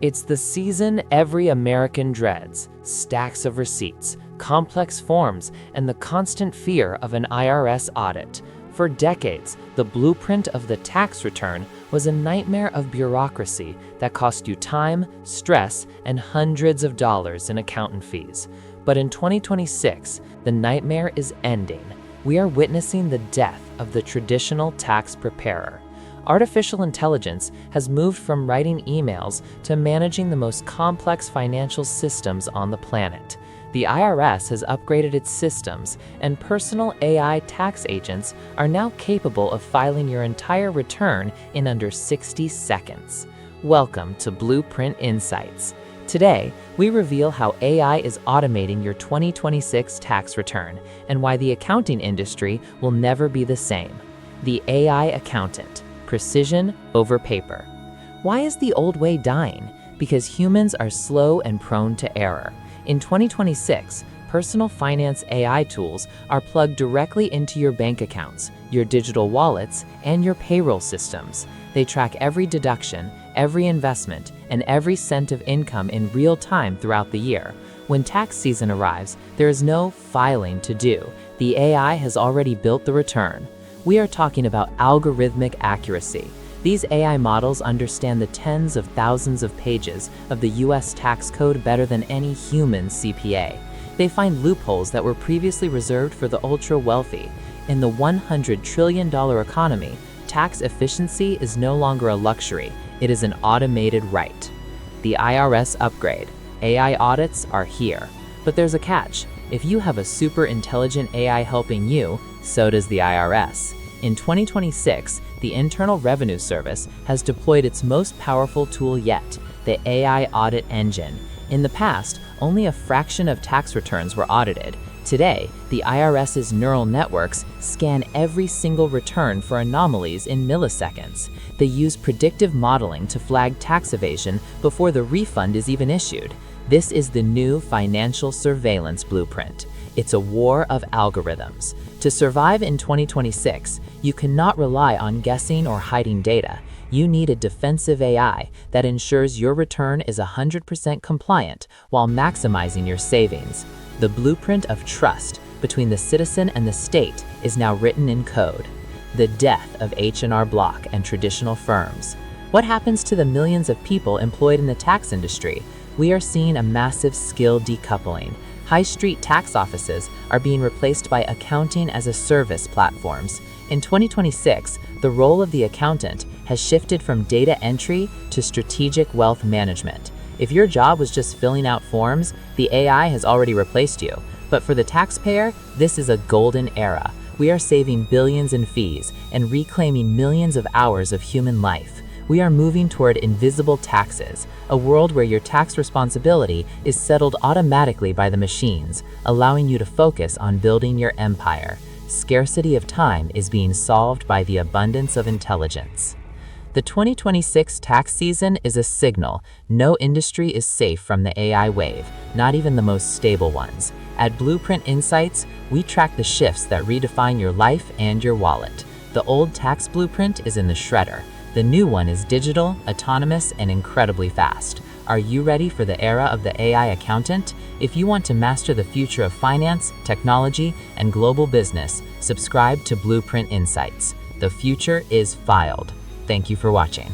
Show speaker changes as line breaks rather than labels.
It's the season every American dreads: stacks of receipts, complex forms, and the constant fear of an IRS audit. For decades, the blueprint of the tax return was a nightmare of bureaucracy that cost you time, stress, and hundreds of dollars in accountant fees. But in 2026, the nightmare is ending. We are witnessing the death of the traditional tax preparer. Artificial intelligence has moved from writing emails to managing the most complex financial systems on the planet. The IRS has upgraded its systems, and personal AI tax agents are now capable of filing your entire return in under 60 seconds. Welcome to Blueprint Insights. Today, we reveal how AI is automating your 2026 tax return and why the accounting industry will never be the same. The AI accountant. Precision over paper. Why is the old way dying? Because humans are slow and prone to error. In 2026, personal finance AI tools are plugged directly into your bank accounts, your digital wallets, and your payroll systems. They track every deduction, every investment, and every cent of income in real time throughout the year. When tax season arrives, there is no filing to do. The AI has already built the return. We are talking about algorithmic accuracy. These AI models understand the tens of thousands of pages of the US tax code better than any human CPA. They find loopholes that were previously reserved for the ultra-wealthy. In the $100 trillion economy, tax efficiency is no longer a luxury, it is an automated right. The IRS upgrade. AI audits are here. But there's a catch. If you have a super intelligent AI helping you, so does the IRS. In 2026, the Internal Revenue Service has deployed its most powerful tool yet, the AI Audit Engine. In the past, only a fraction of tax returns were audited. Today, the IRS's neural networks scan every single return for anomalies in milliseconds. They use predictive modeling to flag tax evasion before the refund is even issued. This is the new financial surveillance blueprint. It's a war of algorithms. To survive in 2026, you cannot rely on guessing or hiding data. You need a defensive AI that ensures your return is 100% compliant while maximizing your savings. The blueprint of trust between the citizen and the state is now written in code. The death of H&R Block and traditional firms. What happens to the millions of people employed in the tax industry? We are seeing a massive skill decoupling. High street tax offices are being replaced by accounting-as-a-service platforms. In 2026, the role of the accountant has shifted from data entry to strategic wealth management. If your job was just filling out forms, the AI has already replaced you. But for the taxpayer, this is a golden era. We are saving billions in fees and reclaiming millions of hours of human life. We are moving toward invisible taxes, a world where your tax responsibility is settled automatically by the machines, allowing you to focus on building your empire. Scarcity of time is being solved by the abundance of intelligence. The 2026 tax season is a signal. No industry is safe from the AI wave, not even the most stable ones. At Blueprint Insights, we track the shifts that redefine your life and your wallet. The old tax blueprint is in the shredder. The new one is digital, autonomous, and incredibly fast. Are you ready for the era of the AI accountant? If you want to master the future of finance, technology, and global business, subscribe to Blueprint Insights. The future is filed. Thank you for watching.